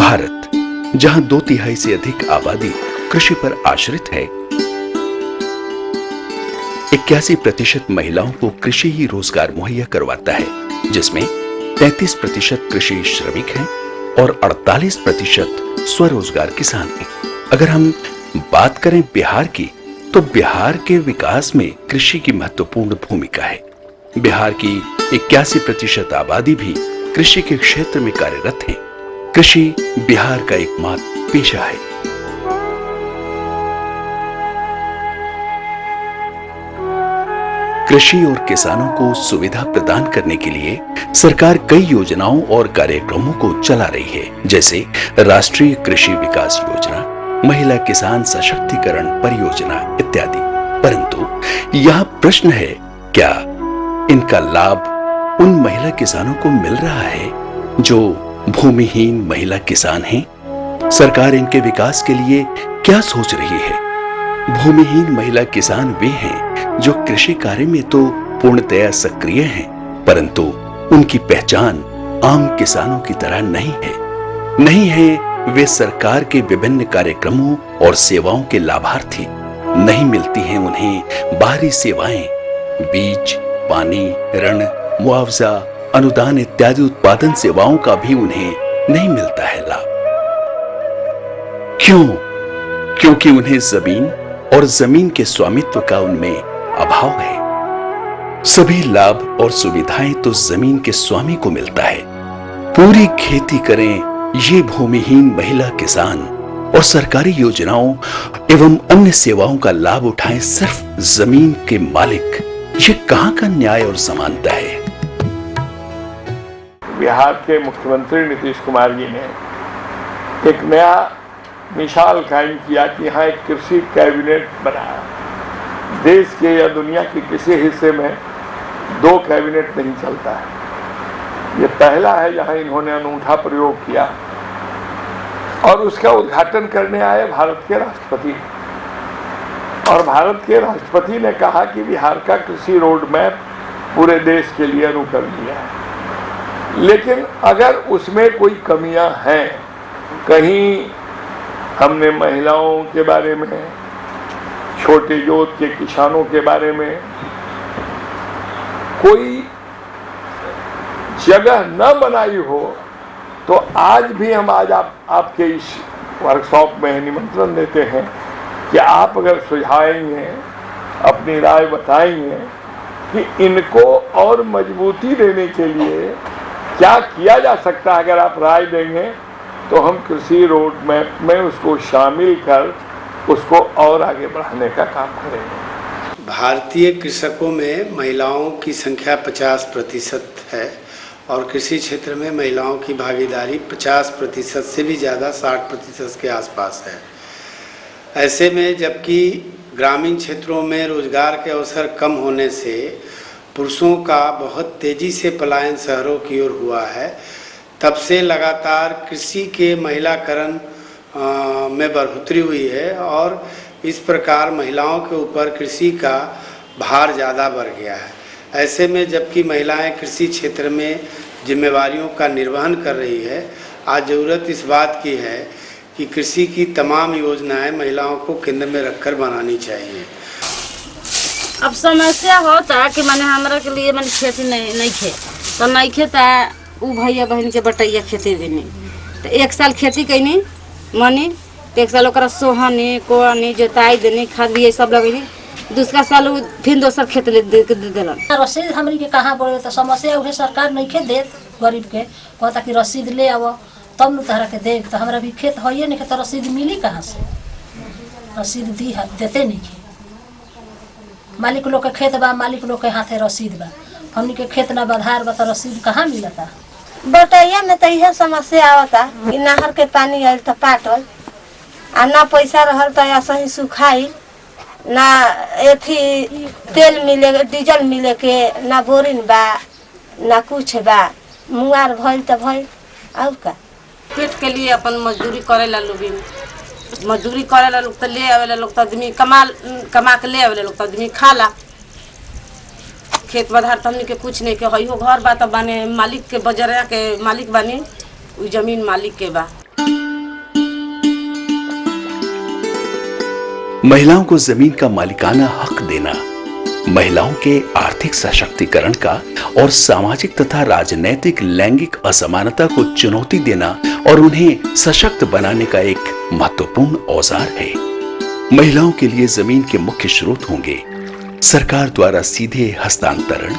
भारत, जहां 2/3 से अधिक आबादी कृषि पर आश्रित है, 81% महिलाओं को कृषि ही रोजगार मुहैया करवाता है, जिसमें 33% कृषि श्रमिक हैं और 48% स्वरोजगार किसान हैं। अगर हम बात करें बिहार की, तो बिहार के विकास में कृषि की महत्वपूर्ण भूमिका है। बिहार की 81% आबादी भी कृषि के क्षेत्र में कार्यरत है। कृषि बिहार का एकमात्र पेशा है। कृषि और किसानों को सुविधा प्रदान करने के लिए सरकार कई योजनाओं और कार्यक्रमों को चला रही है, जैसे राष्ट्रीय कृषि विकास योजना, महिला किसान सशक्तिकरण परियोजना इत्यादि। परंतु यह प्रश्न है, क्या इनका लाभ उन महिला किसानों को मिल रहा है जो भूमिहीन महिला किसान हैं? सरकार इनके विकास के लिए क्या सोच रही है? भूमिहीन महिला किसान वे हैं जो कृषि कार्य में तो पूर्णतया सक्रिय हैं, परंतु उनकी पहचान आम किसानों की तरह नहीं है। वे सरकार के विभिन्न कार्यक्रमों और सेवाओं के लाभार्थी नहीं मिलती हैं उन्हें बाहरी सेवाएं, बीज, पानी, ऋण, मुआवजा, अनुदान इत्यादि उत्पादन सेवाओं का भी उन्हें नहीं मिलता है लाभ। क्यों? क्योंकि उन्हें जमीन और जमीन के स्वामित्व का उनमें अभाव है। सभी लाभ और सुविधाएं तो जमीन के स्वामी को मिलता है। पूरी खेती करें ये भूमिहीन महिला किसान और सरकारी योजनाओं एवं अन्य सेवाओं का लाभ उठाएं सिर्फ जमीन के मालिक। ये कहां का न्याय और समानता है? बिहार के मुख्यमंत्री नीतीश कुमार जी ने एक नया मिसाल कायम किया कि यहाँ एक कृषि कैबिनेट बनाया। देश के या दुनिया के किसी हिस्से में 2 कैबिनेट नहीं चलता है। ये पहला है जहां इन्होंने अनूठा प्रयोग किया और उसका उद्घाटन करने आए भारत के राष्ट्रपति। और भारत के राष्ट्रपति ने कहा कि बिहार का कृषि रोड मैप पूरे देश के लिए अनुकरणीय है, लेकिन अगर उसमें कोई कमियां हैं, कहीं हमने महिलाओं के बारे में, छोटे जोत के किसानों के बारे में कोई जगह न बनाई हो, तो आज भी हम आपके इस वर्कशॉप में निमंत्रण देते हैं कि आप अगर सुझाएंगे, अपनी राय बताएंगे कि इनको और मजबूती देने के लिए क्या किया जा सकता है। अगर आप राय देंगे तो हम कृषि रोड मैप में उसको शामिल कर उसको और आगे बढ़ाने का काम करेंगे। भारतीय कृषकों में महिलाओं की संख्या 50% है और कृषि क्षेत्र में महिलाओं की भागीदारी 50% से भी ज़्यादा 60% के आसपास है। ऐसे में जबकि ग्रामीण क्षेत्रों में रोजगार के अवसर कम होने से पुरुषों का बहुत तेज़ी से पलायन शहरों की ओर हुआ है, तब से लगातार कृषि के महिलाकरण में बढ़ोतरी हुई है और इस प्रकार महिलाओं के ऊपर कृषि का भार ज़्यादा बढ़ गया है। ऐसे में जबकि महिलाएं कृषि क्षेत्र में जिम्मेवारियों का निर्वहन कर रही है, आज ज़रूरत इस बात की है कि कृषि की तमाम योजनाएं महिलाओं को केंद्र में रखकर बनानी चाहिए। अब समस्या होता कि मैंने हमारा के लिए मैंने खेती नहीं खे तो नहीं खेता उ भैया बहन के बटैया खेती भी नहीं, तो एक साल खेती कैनी मनी, तो एक साल ओकरा सोहनी कोनी जोताई देनी खाद भी सब लगेनी, दूसरा साल फिर दोसर खेत ले दे देलन। रसीद हमरी के कहाँ पड़े तो समस्या उहे सरकार नहीं खे देत गरीब के, कहता कि रसीद ले आव तब न तहरा के दे, तो हमारा भी खेत है नहीं तो रसीद मिली कहाँ से? रसीद देते नहीं खे। मालिक लोग के खेत बा, मालिक लोग के हाथे रसीद बा, हमनी के खेत ना बधार बा तो रसीद कहाँ मिलता? बटैया में तो यह समस्या आवता कि नहर के पानी आयल तो पाटल आ ना पैसा रहल तो ऐसा ही सुखाई, ना एथी तेल मिले डीजल मिले के ना बोरिंग बा ना कुछ बा, मुआर भइल तो भइल और का। पेट के लिए अपन मजदूरी करेला लोग, मजदूरी करेला लोग तो ले आवेला लोग, तो आदमी कमा के ले आवेला लोग, तो आदमी खाला। खेत बधार हमनी के कुछ नहीं के हइयो घर बा तो बाने मालिक के बजरिया के मालिक बानी, उ जमीन मालिक के बा। महिलाओं को जमीन का मालिकाना हक देना, महिलाओं के आर्थिक सशक्तिकरण का और सामाजिक तथा राजनैतिक लैंगिक असमानता को चुनौती देना और उन्हें सशक्त बनाने का एक महत्वपूर्ण औजार है। महिलाओं के लिए जमीन के मुख्य स्रोत होंगे सरकार द्वारा सीधे हस्तांतरण,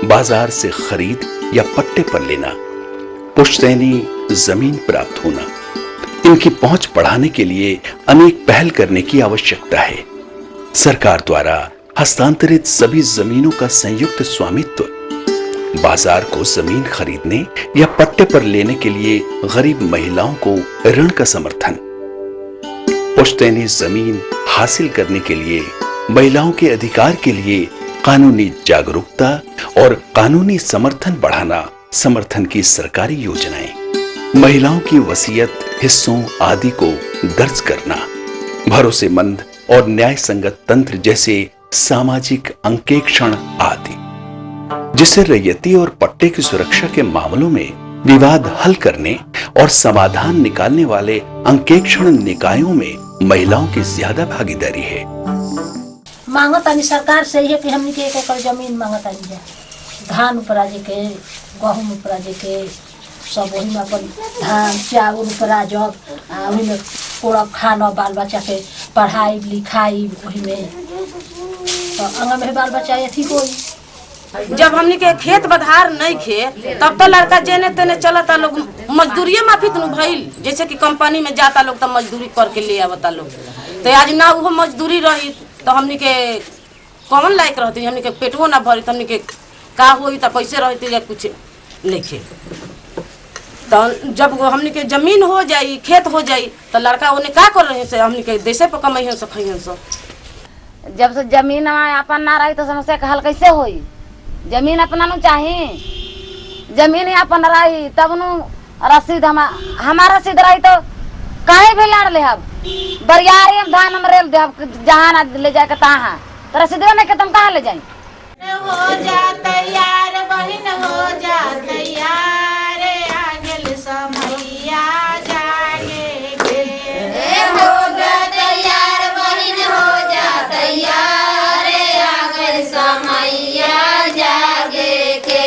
बाजार से खरीद या पट्टे पर लेना, पुश्तैनी जमीन प्राप्त होना। इनकी पहुंच बढ़ाने के लिए अनेक पहल करने की आवश्यकता है। सरकार द्वारा हस्तांतरित सभी जमीनों का संयुक्त स्वामित्व, बाजार को जमीन खरीदने या पट्टे पर लेने के लिए गरीब महिलाओं को ऋण का समर्थन, पुश्तैनी जमीन हासिल करने के लिए महिलाओं के अधिकार के लिए कानूनी जागरूकता और कानूनी समर्थन बढ़ाना, समर्थन की सरकारी योजनाएं, महिलाओं की वसीयत, हिस्सों आदि को दर्ज करना, भरोसेमंद और न्याय संगत तंत्र जैसे सामाजिक अंकेक्षण आदि, जिससे रैयती और पट्टे की सुरक्षा के मामलों में विवाद हल करने और समाधान निकालने वाले अंकेक्षण निकायों में महिलाओं की ज्यादा भागीदारी है। मांगतानी सरकार से है कि हमनी के 1 एकड़ जमीन मांगतानी जा, धान उपरा के, गहूम उपरा के, सब वही में अपन धान चावल उपरा जब वही में पूरा खाना बाल बच्चा के पढ़ाई लिखाई वही में तो अंग में बाल बच्चा अथी कोई। जब हमनी के खेत बधार नहीं खे तब तो लड़का जेने तेने चलता लोग मजदूरी माफी तनु भइल, जैसे कि कंपनी में जाता लोग तो मजदूरी करके ले आवता लोग। तो आज ना वो मजदूरी रही तो हमनी के कौन लायक रहती, हमनी के पेटवो ना भरी, हमनी के का होई तो कैसे रहती या कुछ नहीं। तो जब हमनी के जमीन हो जाई, खेत हो जाई तो लड़का उन्हें का कर रहे से हमनी के देशे पर कमाई से खाई से। जब से जमीन अपन ना रही तो समस्या का हल कैसे होई? जमीन अपना नु चाहिए, जमीन ही अपन रही तब नु रसीद हमारा रसीद रही तो कहीं भी लड़ ले हम बरियारी हम धान हम रेल दे जहाँ ना ले जाए तहाँ तो रसीद नहीं के तुम कहाँ ले जाए। हो जा तैयार बहिन हो जा तैयार, आगल समैया जागे के। हो जा तैयार बहिन हो जा तैयार, आगल समैया जागे के।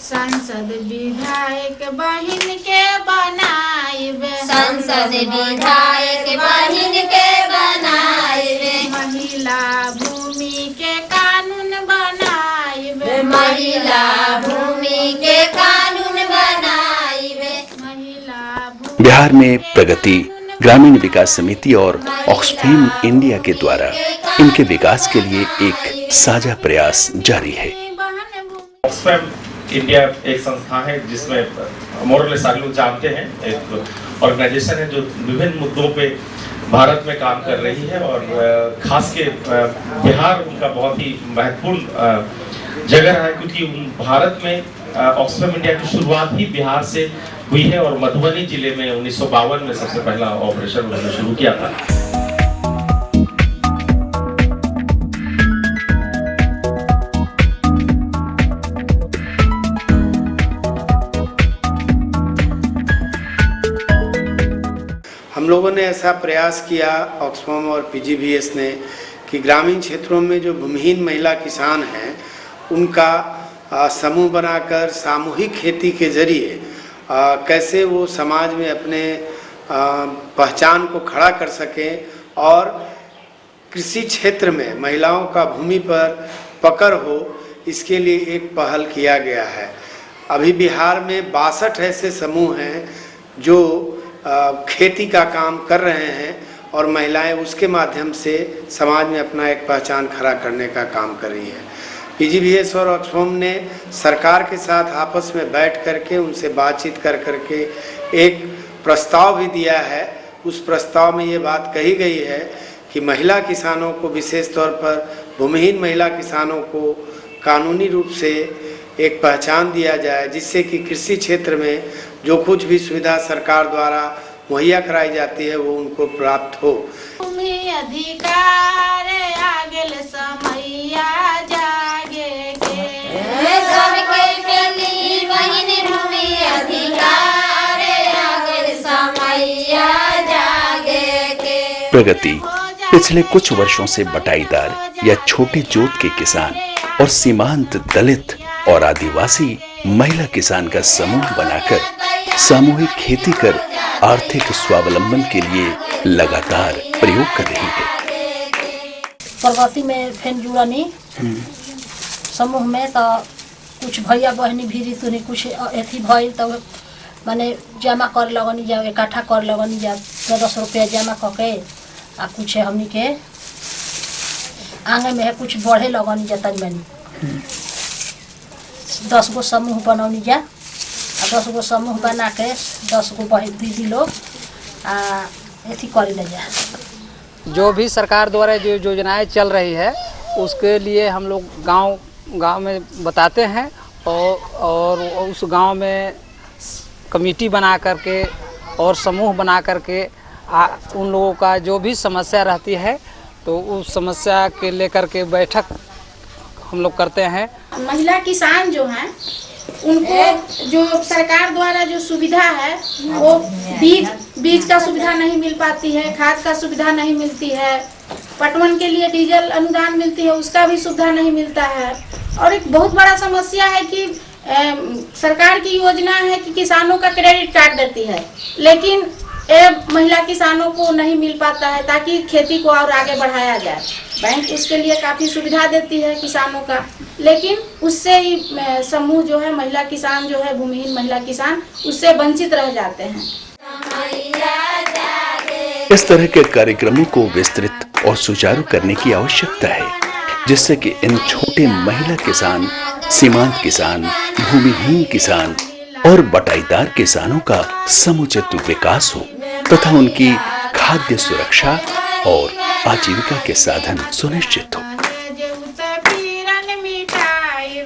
संसद विधायक बहिन के बनाइबे, संसद विधायक बहिन के बनाइबे। महिला भूमि के कानून बनाइबे, महिला भूमि के कानून बनाइबे। बिहार में प्रगति ग्रामीण विकास समिति और ऑक्सफैम इंडिया के द्वारा इनके विकास के लिए एक साझा प्रयास जारी है। ऑक्सफैम इंडिया एक संस्था है जिसमें मोरलेस आप लोग जानते हैं, एक ऑर्गेनाइजेशन है जो विभिन्न मुद्दों पे भारत में काम कर रही है और खास के बिहार उनका बहुत ही महत्वपूर्ण जगह है, क्योंकि भारत में ऑक्सफैम इंडिया की शुरुआत ही बिहार से हुई है और मधुबनी जिले में 1952 में सबसे पहला ऑपरेशन उन्होंने शुरू किया था। हम लोगों ने ऐसा प्रयास किया ऑक्सफैम और पीजीवीएस ने कि ग्रामीण क्षेत्रों में जो भूमिहीन महिला किसान हैं उनका समूह बनाकर सामूहिक खेती के जरिए कैसे वो समाज में अपने पहचान को खड़ा कर सकें और कृषि क्षेत्र में महिलाओं का भूमि पर पकड़ हो, इसके लिए एक पहल किया गया है। अभी बिहार में 62 ऐसे समूह हैं जो खेती का काम कर रहे हैं और महिलाएं उसके माध्यम से समाज में अपना एक पहचान खड़ा करने का काम कर रही है। पीजीवीएस और ऑक्सफैम ने सरकार के साथ आपस में बैठ करके उनसे बातचीत कर करके एक प्रस्ताव भी दिया है। उस प्रस्ताव में ये बात कही गई है कि महिला किसानों को, विशेष तौर पर भूमिहीन महिला किसानों को कानूनी रूप से एक पहचान दिया जाए, जिससे कि कृषि क्षेत्र में जो कुछ भी सुविधा सरकार द्वारा मुहैया कराई जाती है वो उनको प्राप्त हो। भूमि अधिकार आगल समैया जागे के, सबके मिली बहिन भूमि अधिकार आगल समैया जागे के। प्रगति पिछले कुछ वर्षों से बटाईदार या छोटी जोत के किसान और सीमांत दलित और आदिवासी महिला किसान का समूह बनाकर सामूहिक खेती कर आर्थिक स्वावलंबन के लिए लगातार प्रयोग कर रही है। प्रगति में फेन जुड़नी समूह में तो कुछ भैया बहनी भी तुनी कुछ अथी भइल तो माने जमा कर लगनी जा, इकट्ठा कर लगनी जा, 10 रुपया जमा करके आ कुछ हमनी के आगे में कुछ बढ़े लगनी जा तनी मनी 10 गो समूह बनौनी जा, 10 गो समूह बना के 10 गो दीदी लोग अथी करी ले जा। जो भी सरकार द्वारा जो योजनाएं चल रही है उसके लिए हम लोग गांव में बताते हैं और उस गांव में कमेटी बना करके और समूह बना करके उन लोगों का जो भी समस्या रहती है तो उस समस्या के लेकर के बैठक हम लोग करते हैं। महिला किसान जो हैं उनको जो सरकार द्वारा जो सुविधा है वो बीज का सुविधा नहीं मिल पाती है, खाद का सुविधा नहीं मिलती है, पटवन के लिए डीजल अनुदान मिलती है उसका भी सुविधा नहीं मिलता है। और एक बहुत बड़ा समस्या है कि सरकार की योजना है कि किसानों का क्रेडिट कार्ड देती है, लेकिन महिला किसानों को नहीं मिल पाता है ताकि खेती को और आगे बढ़ाया जाए। बैंक उसके लिए काफ़ी सुविधा देती है किसानों का, लेकिन उससे ही समूह जो है महिला किसान जो है भूमिहीन महिला किसान उससे वंचित रह जाते हैं। इस तरह के कार्यक्रमों को विस्तृत और सुचारू करने की आवश्यकता है जिससे कि इन छोटे महिला किसान, सीमांत किसान, भूमिहीन किसान और बटाईदार किसानों का समुचित विकास हो तथा उनकी खाद्य सुरक्षा और आजीविका के साधन सुनिश्चित हो। मिठाई